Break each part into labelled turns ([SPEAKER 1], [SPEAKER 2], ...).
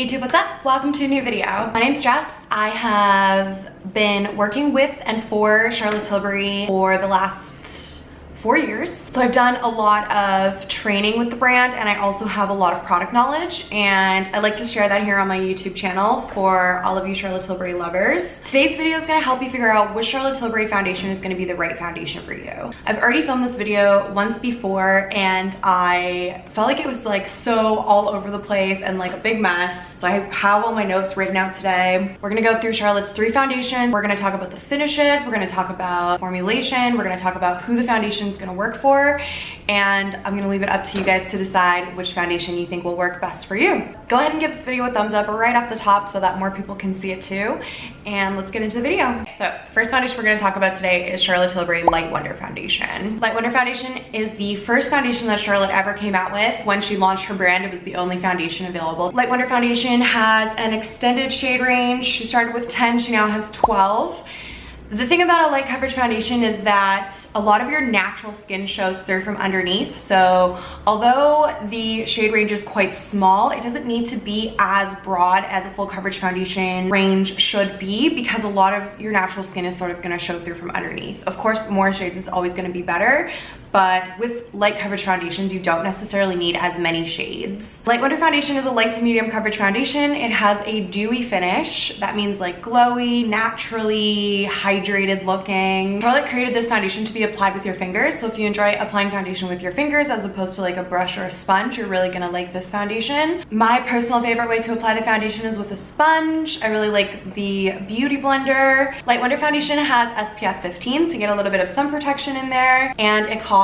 [SPEAKER 1] Hey YouTube, what's up? Welcome to a new video. My name's Jess. I have been working with and for Charlotte Tilbury for the last 4 years. So I've done a lot of training with the brand, and I also have a lot of product knowledge, and I like to share that here on my YouTube channel for all of you Charlotte Tilbury lovers. Today's video is gonna help you figure out which Charlotte Tilbury foundation is gonna be the right foundation for you. I've already filmed this video once before, and I felt like it was like so all over the place and like a big mess. So I have all my notes written out today. We're gonna go through Charlotte's 3 foundations. We're gonna talk about the finishes. We're gonna talk about formulation. We're gonna talk about who the foundation is gonna work for, and I'm gonna leave it up to you guys to decide which foundation you think will work best for you. Go ahead and give this video a thumbs up right off the top so that more people can see it too, and let's get into the video. So first foundation we're gonna talk about today is Charlotte Tilbury Light Wonder Foundation. Light Wonder Foundation is the first foundation that Charlotte ever came out with. When she launched her brand, it was the only foundation available. Light Wonder Foundation has an extended shade range. She started with 10, she now has 12. The thing about a light coverage foundation is that a lot of your natural skin shows through from underneath. So although the shade range is quite small, it doesn't need to be as broad as a full coverage foundation range should be, because a lot of your natural skin is sort of gonna show through from underneath. Of course, more shades is always gonna be better, but with light coverage foundations, you don't necessarily need as many shades. Light Wonder Foundation is a light to medium coverage foundation. It has a dewy finish. That means like glowy, naturally hydrated looking. Charlotte created this foundation to be applied with your fingers. So if you enjoy applying foundation with your fingers as opposed to like a brush or a sponge, you're really gonna like this foundation. My personal favorite way to apply the foundation is with a sponge. I really like the Beauty Blender. Light Wonder Foundation has SPF 15, so you get a little bit of sun protection in there, and it costs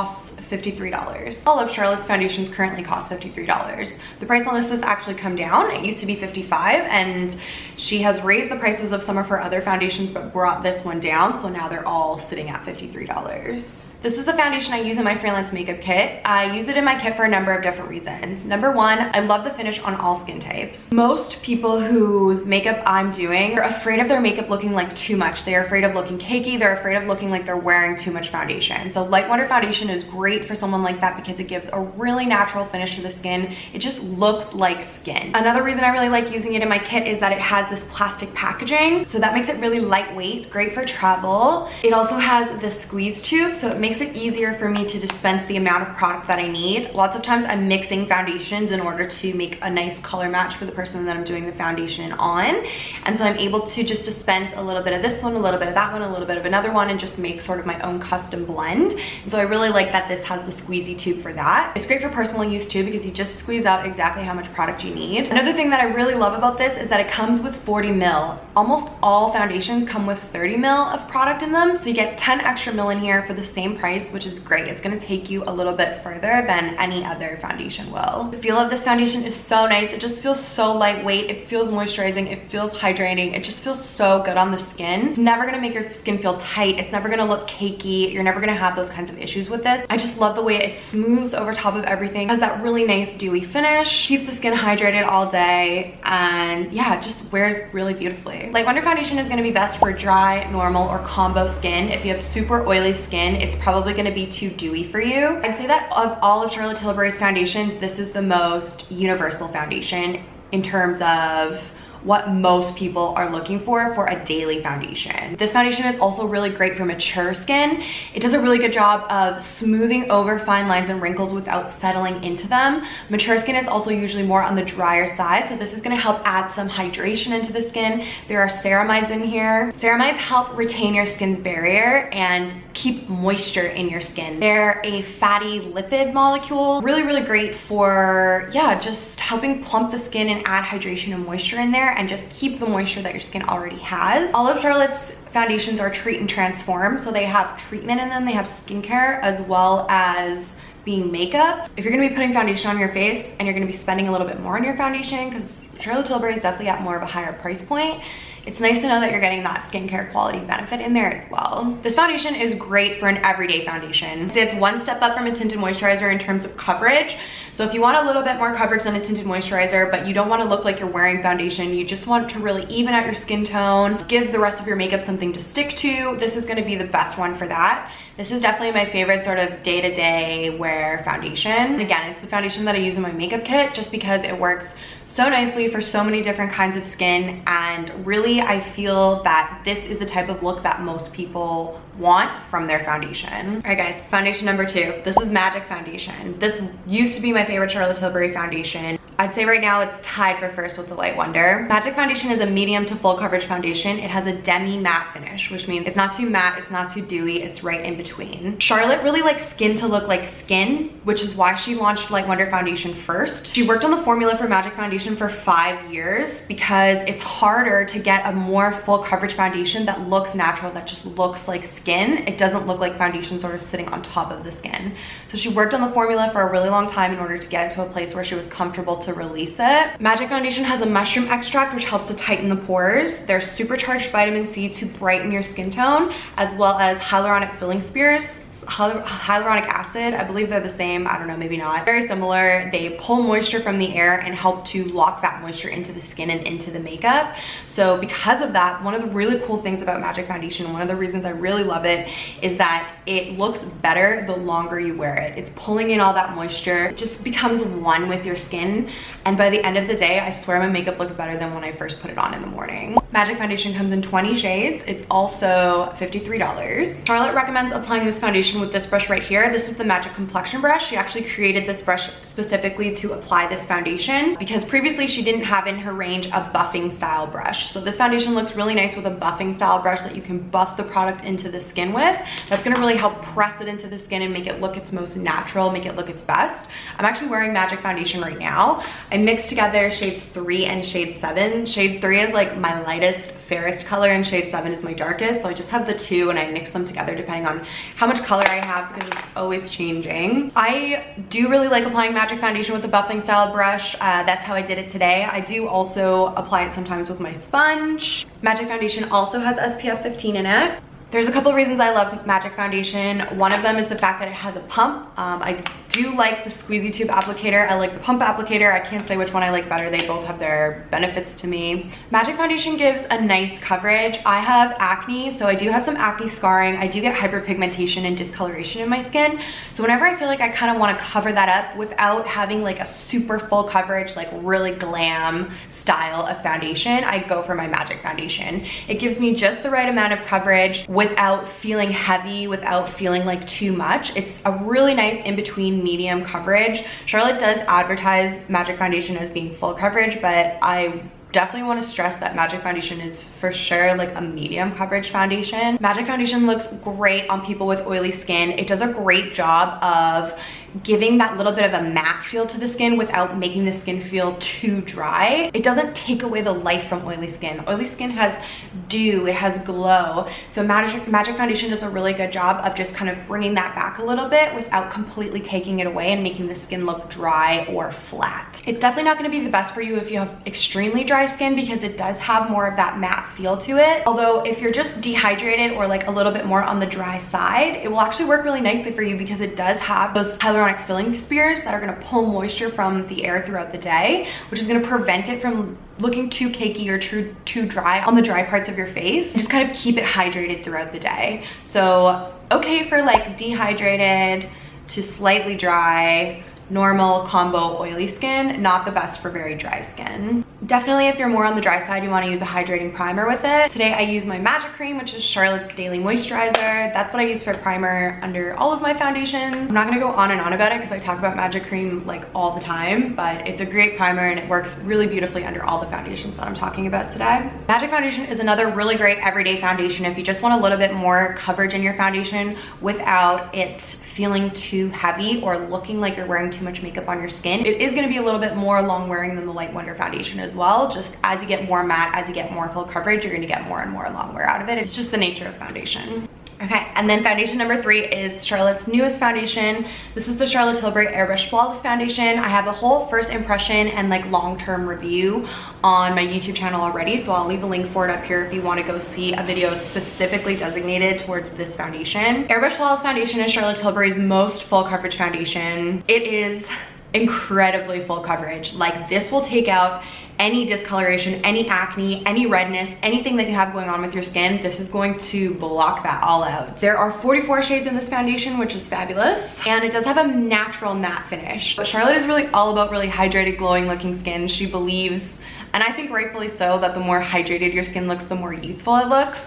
[SPEAKER 1] $53. All of Charlotte's foundations currently cost $53. The price on this has actually come down. It used to be $55, and she has raised the prices of some of her other foundations but brought this one down, so now they're all sitting at $53. This is the foundation I use in my freelance makeup kit. I use it in my kit for a number of different reasons. Number one, I love the finish on all skin types. Most people whose makeup I'm doing are afraid of their makeup looking like too much. They're afraid of looking cakey. They're afraid of looking like they're wearing too much foundation. So Light Wonder Foundation is great for someone like that because it gives a really natural finish to the skin. It just looks like skin. Another reason I really like using it in my kit is that it has this plastic packaging, so that makes it really lightweight, great for travel. It also has this squeeze tube, so it makes it easier for me to dispense the amount of product that I need. Lots of times I'm mixing foundations in order to make a nice color match for the person that I'm doing the foundation on, and so I'm able to just dispense a little bit of this one, a little bit of that one, a little bit of another one, and just make sort of my own custom blend. And so I really like that this has the squeezy tube for that. It's great for personal use too, because you just squeeze out exactly how much product you need. Another thing that I really love about this is that it comes with 40 ml. Almost all foundations come with 30 ml of product in them, so you get 10 extra ml in here for the same price, which is great. It's gonna take you a little bit further than any other foundation will. The feel of this foundation is so nice. It just feels so lightweight. It feels moisturizing. It feels hydrating. It just feels so good on the skin. It's never gonna make your skin feel tight. It's never gonna look cakey. You're never gonna have those kinds of issues with this. I just love the way it smooths over top of everything. It has that really nice dewy finish. Keeps the skin hydrated all day, and yeah, it just wears really beautifully. Light Wonder Foundation is gonna be best for dry, normal, or combo skin. If you have super oily skin, it's probably gonna be too dewy for you. I'd say that of all of Charlotte Tilbury's foundations, this is the most universal foundation in terms of what most people are looking for a daily foundation. This foundation is also really great for mature skin. It does a really good job of smoothing over fine lines and wrinkles without settling into them. Mature skin is also usually more on the drier side, so this is gonna help add some hydration into the skin. There are ceramides in here. Ceramides help retain your skin's barrier and keep moisture in your skin. They're a fatty lipid molecule. Really, really great for, yeah, just helping plump the skin and add hydration and moisture in there, and just keep the moisture that your skin already has. All of Charlotte's foundations are treat and transform, so they have treatment in them, they have skincare, as well as being makeup. If you're gonna be putting foundation on your face and you're gonna be spending a little bit more on your foundation, because Charlotte Tilbury is definitely at more of a higher price point, it's nice to know that you're getting that skincare quality benefit in there as well. This foundation is great for an everyday foundation. It's one step up from a tinted moisturizer in terms of coverage. So if you want a little bit more coverage than a tinted moisturizer, but you don't want to look like you're wearing foundation, you just want to really even out your skin tone, give the rest of your makeup something to stick to, this is going to be the best one for that. This is definitely my favorite sort of day-to-day wear foundation. Again, it's the foundation that I use in my makeup kit just because it works so nicely for so many different kinds of skin, and really I feel that this is the type of look that most people want from their foundation. All right guys, foundation number 2. This is Magic Foundation. This used to be my favorite Charlotte Tilbury foundation. I'd say right now it's tied for first with the Light Wonder. Magic Foundation is a medium to full coverage foundation. It has a demi matte finish, which means it's not too matte, it's not too dewy, it's right in between. Charlotte really likes skin to look like skin, which is why she launched Light Wonder Foundation first. She worked on the formula for Magic Foundation for 5 years because it's harder to get a more full coverage foundation that looks natural, that just looks like skin. It doesn't look like foundation sort of sitting on top of the skin. So she worked on the formula for a really long time in order to get it to a place where she was comfortable to release it. Magic Foundation has a mushroom extract which helps to tighten the pores. There's supercharged vitamin C to brighten your skin tone, as well as hyaluronic filling spheres. Hyaluronic acid, I believe they're the same, I don't know, maybe not. Very similar. They pull moisture from the air and help to lock that moisture into the skin and into the makeup. So because of that, one of the really cool things about Magic Foundation, one of the reasons I really love it, is that it looks better the longer you wear it. It's pulling in all that moisture. It just becomes one with your skin, and by the end of the day, I swear my makeup looks better than when I first put it on in the morning. Magic Foundation comes in 20 shades. It's also $53. Charlotte recommends applying this foundation with this brush right here. This is the Magic Complexion brush. She actually created this brush specifically to apply this foundation because previously she didn't have in her range a buffing style brush. So this foundation looks really nice with a buffing style brush that you can buff the product into the skin with. That's gonna really help press it into the skin and make it look its most natural, make it look its best. I'm actually wearing Magic Foundation right now. I mixed together shades 3 and shade 7. Shade 3 is like my lightest, fairest color, and shade 7 is my darkest. So I just have the two and I mix them together depending on how much color I have because it's always changing. I do really like applying Magic Foundation with a buffing style brush. That's how I did it today. I do also apply it sometimes with my sponge. Magic Foundation also has SPF 15 in it. There's a couple of reasons I love Magic Foundation. One of them is the fact that it has a pump. I do like the squeezy tube applicator. I like the pump applicator. I can't say which one I like better. They both have their benefits to me. Magic Foundation gives a nice coverage. I have acne, so I do have some acne scarring. I do get hyperpigmentation and discoloration in my skin. So whenever I feel like I kind of want to cover that up without having like a super full coverage, like really glam style of foundation, I go for my Magic Foundation. It gives me just the right amount of coverage without feeling heavy, without feeling like too much. It's a really nice in-between medium coverage. Charlotte does advertise Magic Foundation as being full coverage, but I definitely want to stress that Magic Foundation is for sure like a medium coverage foundation. Magic Foundation looks great on people with oily skin. It does a great job of giving that little bit of a matte feel to the skin without making the skin feel too dry. It doesn't take away the life from oily skin. Oily skin has dew, it has glow. So Magic Foundation does a really good job of just kind of bringing that back a little bit without completely taking it away and making the skin look dry or flat. It's definitely not going to be the best for you if you have extremely dry skin because it does have more of that matte feel to it. Although if you're just dehydrated or like a little bit more on the dry side, it will actually work really nicely for you because it does have those hyaluronic filling spheres that are going to pull moisture from the air throughout the day, which is going to prevent it from looking too cakey or too dry on the dry parts of your face. Just kind of keep it hydrated throughout the day. So okay for like dehydrated to slightly dry, normal combo oily skin, not the best for very dry skin. Definitely if you're more on the dry side, you want to use a hydrating primer with it. Today I use my Magic Cream, which is Charlotte's Daily Moisturizer. That's what I use for primer under all of my foundations. I'm not gonna go on and on about it because I talk about Magic Cream like all the time, but it's a great primer and it works really beautifully under all the foundations that I'm talking about today. Magic Foundation is another really great everyday foundation if you just want a little bit more coverage in your foundation without it feeling too heavy or looking like you're wearing too much makeup on your skin. It is going to be a little bit more long wearing than the Light Wonder foundation as well. Just as you get more matte, as you get more full coverage, you're going to get more and more long wear out of it. It's just the nature of foundation. Okay, and then foundation number 3 is Charlotte's newest foundation. This is the Charlotte Tilbury Airbrush Flawless Foundation. I have a whole first impression and like long-term review on my YouTube channel already, so I'll leave a link for it up here if you want to go see a video specifically designated towards this foundation. Airbrush Flawless Foundation is Charlotte Tilbury's most full coverage foundation. It is incredibly full coverage. Like this will take out any discoloration, any acne, any redness, anything that you have going on with your skin, this is going to block that all out. There are 44 shades in this foundation, which is fabulous. And it does have a natural matte finish. But Charlotte is really all about really hydrated, glowing looking skin. She believes, and I think rightfully so, that the more hydrated your skin looks, the more youthful it looks.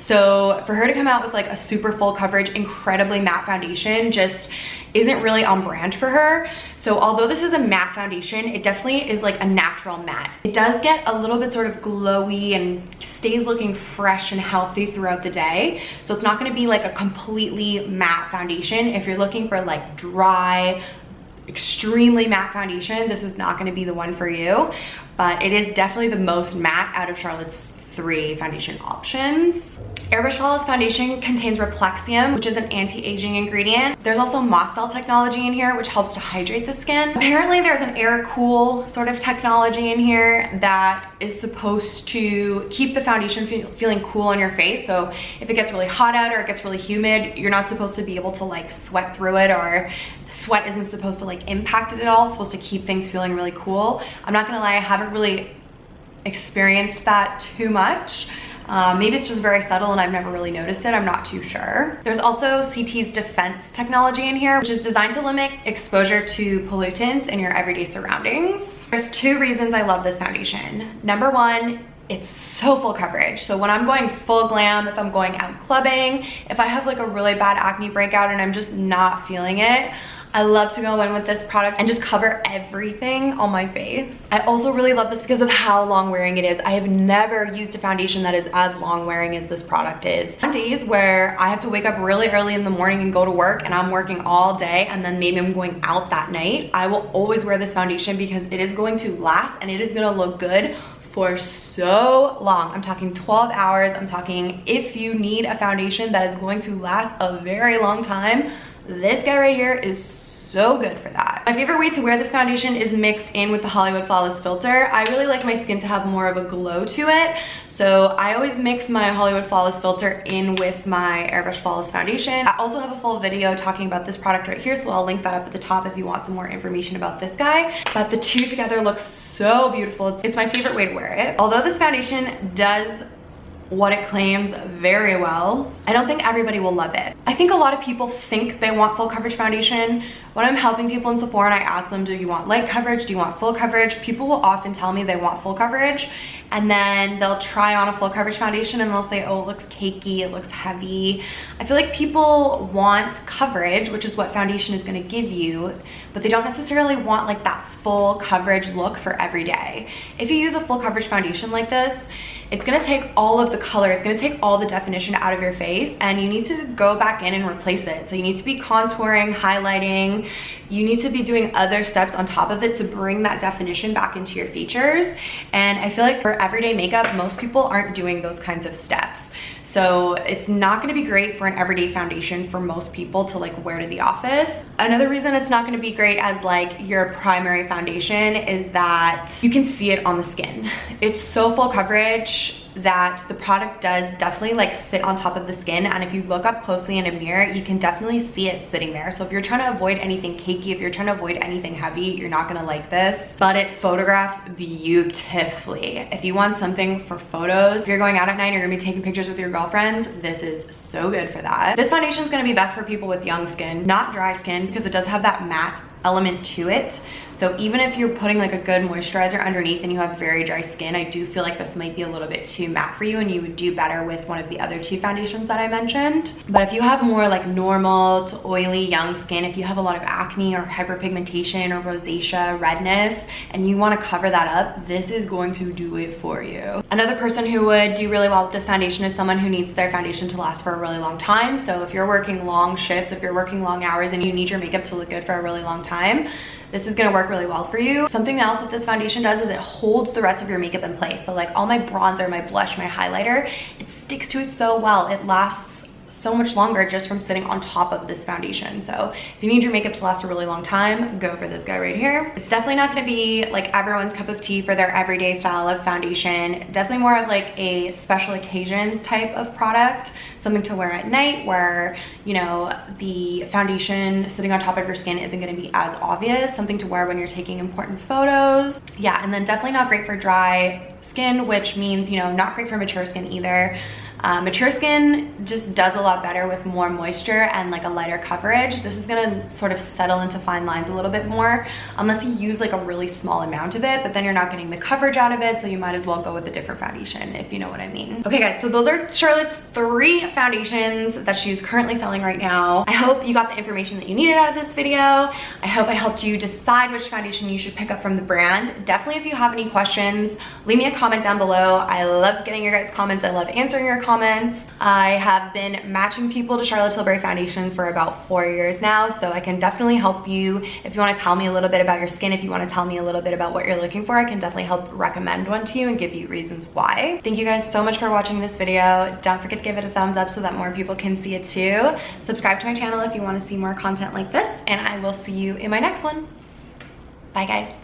[SPEAKER 1] So for her to come out with like a super full coverage, incredibly matte foundation just isn't really on brand for her. So although this is a matte foundation, it definitely is like a natural matte. It does get a little bit sort of glowy and stays looking fresh and healthy throughout the day. So it's not gonna be like a completely matte foundation. If you're looking for like dry, extremely matte foundation, this is not gonna be the one for you. But it is definitely the most matte out of Charlotte's 3 foundation options. Airbrush Flawless Foundation contains Replexium, which is an anti-aging ingredient. There's also moss cell technology in here, which helps to hydrate the skin. Apparently there's an air cool sort of technology in here that is supposed to keep the foundation feeling cool on your face. So if it gets really hot out or it gets really humid, you're not supposed to be able to like sweat through it, or sweat isn't supposed to like impact it at all. It's supposed to keep things feeling really cool. I'm not gonna lie, I haven't really experienced that too much. Maybe it's just very subtle and I've never really noticed it, I'm not too sure. There's also CT's Defense technology in here, which is designed to limit exposure to pollutants in your everyday surroundings. There's 2 reasons I love this foundation. Number 1, it's so full coverage. So when I'm going full glam, if I'm going out clubbing, if I have like a really bad acne breakout and I'm just not feeling it, I love to go in with this product and just cover everything on my face. I also really love this because of how long wearing it is. I have never used a foundation that is as long wearing as this product is. On days where I have to wake up really early in the morning and go to work and I'm working all day and then maybe I'm going out that night, I will always wear this foundation because it is going to last and it is gonna look good for so long. I'm talking 12 hours. I'm talking if you need a foundation that is going to last a very long time, this guy right here is so good for that. My favorite way to wear this foundation is mixed in with the Hollywood Flawless filter. I really like my skin to have more of a glow to it. So I always mix my Hollywood Flawless filter in with my Airbrush Flawless foundation. I also have a full video talking about this product right here, so I'll link that up at the top if you want some more information about this guy. But the 2 together look so beautiful. It's my favorite way to wear it. Although this foundation does what it claims very well, I don't think everybody will love it. I think a lot of people think they want full coverage foundation. When I'm helping people in Sephora and I ask them, do you want light coverage? Do you want full coverage? People will often tell me they want full coverage, and then they'll try on a full coverage foundation and they'll say, oh, it looks cakey, it looks heavy. I feel like people want coverage, which is what foundation is gonna give you, but they don't necessarily want like that full coverage look for every day. If you use a full coverage foundation like this, it's gonna take all of the color, it's gonna take all the definition out of your face, and you need to go back in and replace it. So you need to be contouring, highlighting, you need to be doing other steps on top of it to bring that definition back into your features. And I feel like for everyday makeup, most people aren't doing those kinds of steps. So it's not gonna be great for an everyday foundation for most people to like wear to the office. Another reason it's not gonna be great as like your primary foundation is that you can see it on the skin. It's so full coverage that the product does definitely like sit on top of the skin, and if you look up closely in a mirror, you can definitely see it sitting there. So if you're trying to avoid anything cakey, if you're trying to avoid anything heavy, you're not gonna like this, but it photographs beautifully. If you want something for photos, if you're going out at night or you're gonna be taking pictures with your girlfriends, this is so good for that. This foundation is gonna be best for people with young skin, not dry skin, because it does have that matte element to it. So even if you're putting like a good moisturizer underneath and you have very dry skin, I do feel like this might be a little bit too matte for you and you would do better with one of the other 2 foundations that I mentioned. But if you have more like normal to oily young skin, if you have a lot of acne or hyperpigmentation or rosacea, redness, and you want to cover that up, this is going to do it for you. Another person who would do really well with this foundation is someone who needs their foundation to last for a really long time. So if you're working long shifts, if you're working long hours and you need your makeup to look good for a really long time, this is gonna work really well for you. Something else that this foundation does is it holds the rest of your makeup in place. So like all my bronzer, my blush, my highlighter, it sticks to it so well. It lasts so much longer just from sitting on top of this foundation. So if you need your makeup to last a really long time, go for this guy right here. It's definitely not gonna be like everyone's cup of tea for their everyday style of foundation. Definitely more of like a special occasions type of product, something to wear at night where, you know, the foundation sitting on top of your skin isn't gonna be as obvious, something to wear when you're taking important photos. Yeah, and then definitely not great for dry skin, which means, you know, not great for mature skin either. Mature skin just does a lot better with more moisture and like a lighter coverage. This is gonna sort of settle into fine lines a little bit more unless you use like a really small amount of it, but then you're not getting the coverage out of it, so you might as well go with a different foundation, if you know what I mean. Okay guys, so those are Charlotte's 3 foundations that she's currently selling right now. I hope you got the information that you needed out of this video. I hope I helped you decide which foundation you should pick up from the brand. Definitely, if you have any questions, leave me a comment down below. I love getting your guys' comments. I love answering your comments. I have been matching people to Charlotte Tilbury foundations for about 4 years now, so I can definitely help you. If you want to tell me a little bit about your skin, if you want to tell me a little bit about what you're looking for, I can definitely help recommend one to you and give you reasons why. Thank you guys so much for watching this video. Don't forget to give it a thumbs up so that more people can see it too. Subscribe to my channel if you want to see more content like this, and I will see you in my next one. Bye guys.